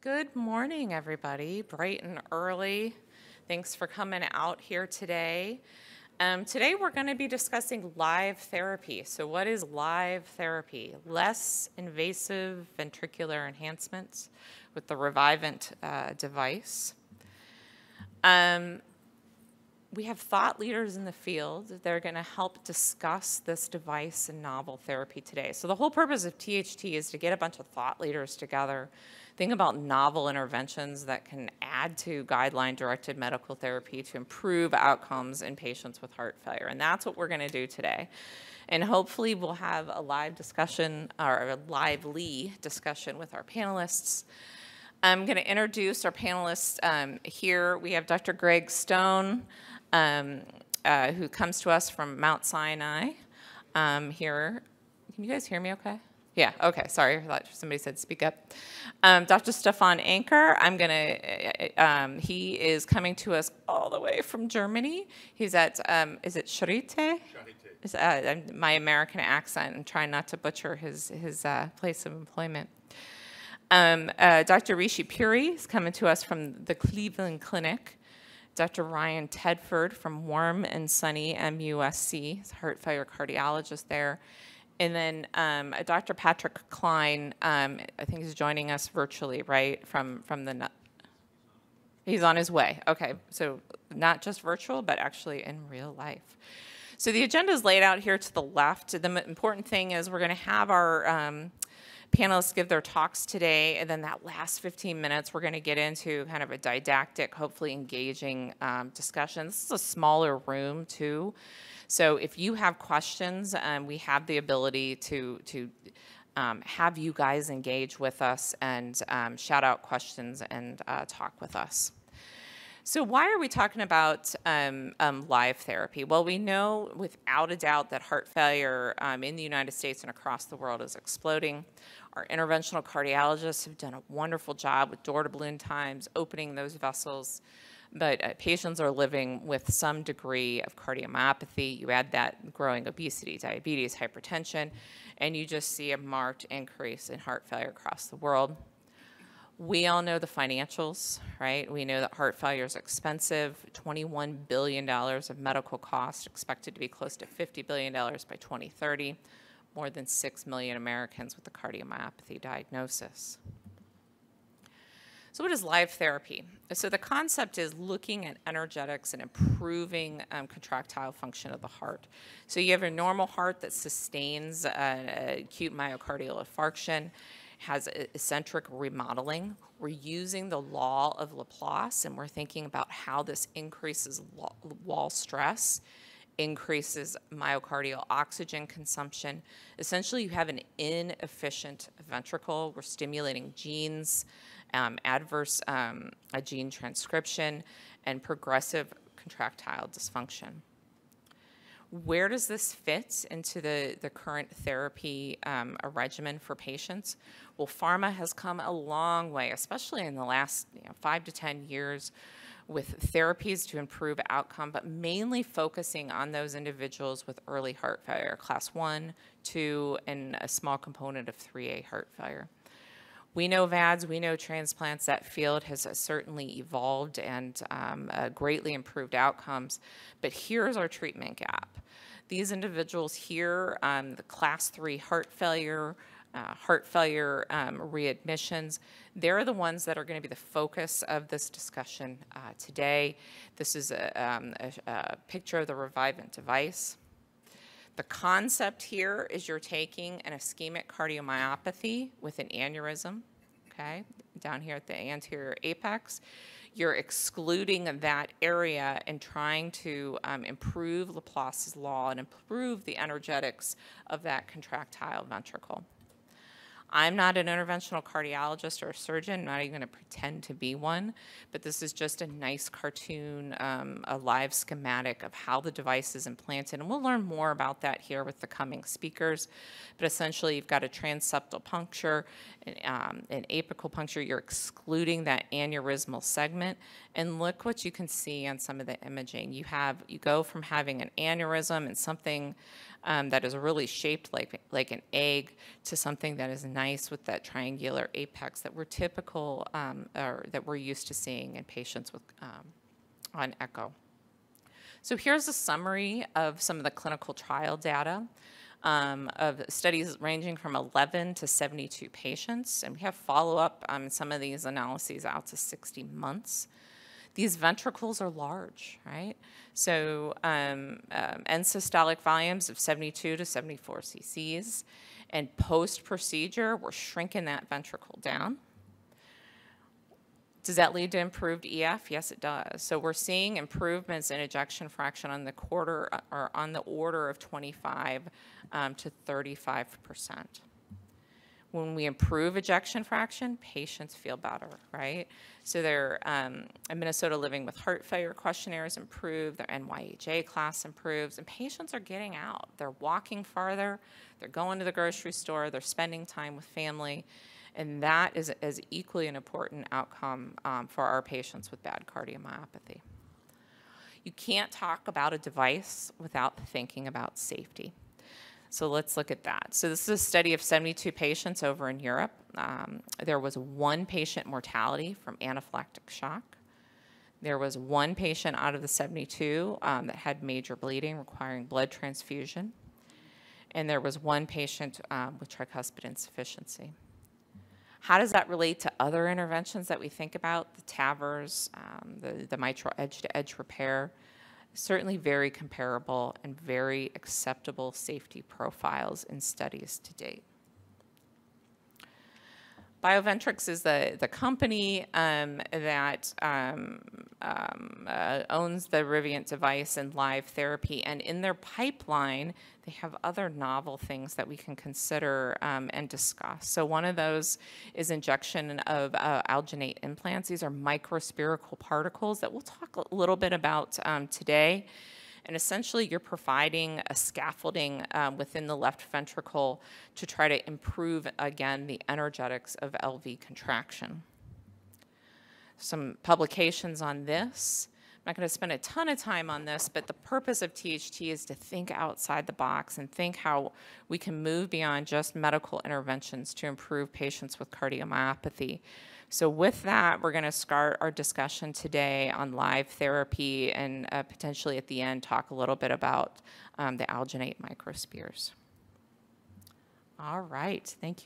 Good morning, everybody. Bright and early. Thanks for coming out here today. Today we're going to be discussing live therapy. So what is live therapy? Less invasive ventricular enhancements with the Revivant device. We have thought leaders in the field that are going to help discuss this device and novel therapy today. So the whole purpose of THT is to get a bunch of thought leaders together, think about novel interventions that can add to guideline-directed medical therapy to improve outcomes in patients with heart failure. And that's what we're going to do today. And hopefully we'll have a live discussion, or a lively discussion with our panelists. I'm going to introduce our panelists here. We have Dr. Greg Stone, who comes to us from Mount Sinai here. Can you guys hear me okay? Yeah, okay, sorry, I thought somebody said speak up. Dr. Stefan Anker, he is coming to us all the way from Germany. He's at, is it Charité? Charité. My American accent, and trying not to butcher his place of employment. Dr. Rishi Puri is coming to us from the Cleveland Clinic. Dr. Ryan Tedford from warm and sunny MUSC, he's a heart failure cardiologist there. And then Dr. Patrick Klein, I think he's joining us virtually, right, from the, he's on his way. Okay, so not just virtual, but actually in real life. So the agenda is laid out here to the left. The important thing is we're going to have our panelists give their talks today, and then that last 15 minutes, we're going to get into kind of a didactic, hopefully engaging discussion. This is a smaller room, too. So if you have questions, we have the ability to have you guys engage with us and shout out questions and talk with us. So why are we talking about live therapy? Well, we know without a doubt that heart failure in the United States and across the world is exploding. Our interventional cardiologists have done a wonderful job with door-to-balloon times, opening those vessels, but patients are living with some degree of cardiomyopathy. You add that growing obesity, diabetes, hypertension, and you just see a marked increase in heart failure across the world. We all know the financials, right? We know that heart failure is expensive, $21 billion of medical costs, expected to be close to $50 billion by 2030, more than 6 million Americans with a cardiomyopathy diagnosis. So what is live therapy? So the concept is looking at energetics and improving contractile function of the heart. So you have a normal heart that sustains acute myocardial infarction, has eccentric remodeling. We're using the law of Laplace, and we're thinking about how this increases wall stress, increases myocardial oxygen consumption. Essentially, you have an inefficient ventricle. We're stimulating genes, adverse gene transcription, and progressive contractile dysfunction. Where does this fit into the current therapy regimen for patients? Well, pharma has come a long way, especially in the last 5 to 10 years, with therapies to improve outcome, but mainly focusing on those individuals with early heart failure, class 1, 2, and a small component of 3A heart failure. We know VADs, we know transplants. That field has certainly evolved and greatly improved outcomes, but here's our treatment gap. These individuals here, the class 3 heart failure readmissions, they're the ones that are going to be the focus of this discussion today. This is a picture of the Revivant device. The concept here is you're taking an ischemic cardiomyopathy with an aneurysm, okay, down here at the anterior apex. You're excluding that area and trying to improve Laplace's law and improve the energetics of that contractile ventricle. I'm not an interventional cardiologist or a surgeon. I'm not even going to pretend to be one, but this is just a nice cartoon, a live schematic of how the device is implanted, and we'll learn more about that here with the coming speakers. But essentially, you've got a transeptal puncture, an apical puncture. You're excluding that aneurysmal segment, and look what you can see on some of the imaging. You go from having an aneurysm and something that is really shaped like an egg to something that is nice with that triangular apex that we're typical, or that we're used to seeing in patients with on echo. So here's a summary of some of the clinical trial data of studies ranging from 11 to 72 patients, and we have follow-up on some of these analyses out to 60 months. These ventricles are large, right? So end systolic volumes of 72 to 74 cc's, and post-procedure, we're shrinking that ventricle down. Does that lead to improved EF? Yes, it does. So we're seeing improvements in ejection fraction on the order of 25 to 35%. When we improve ejection fraction, patients feel better, right? So their Minnesota Living with Heart Failure questionnaires improve, their NYHA class improves, and patients are getting out. They're walking farther, they're going to the grocery store, they're spending time with family, and that is equally an important outcome for our patients with bad cardiomyopathy. You can't talk about a device without thinking about safety. So let's look at that. So this is a study of 72 patients over in Europe. There was 1 patient mortality from anaphylactic shock. There was 1 patient out of the 72 that had major bleeding requiring blood transfusion. And there was 1 patient with tricuspid insufficiency. How does that relate to other interventions that we think about, the TAVRs, the mitral edge-to-edge repair? Certainly very comparable and very acceptable safety profiles in studies to date. BioVentrix is the company that owns the Riviant device and live therapy, and in their pipeline, they have other novel things that we can consider and discuss. So one of those is injection of alginate implants. These are microspherical particles that we'll talk a little bit about today. And essentially, you're providing a scaffolding within the left ventricle to try to improve, again, the energetics of LV contraction. Some publications on this. I'm not going to spend a ton of time on this, but the purpose of THT is to think outside the box and think how we can move beyond just medical interventions to improve patients with cardiomyopathy. So with that, we're going to start our discussion today on live therapy and potentially at the end talk a little bit about the alginate microspheres. All right, thank you.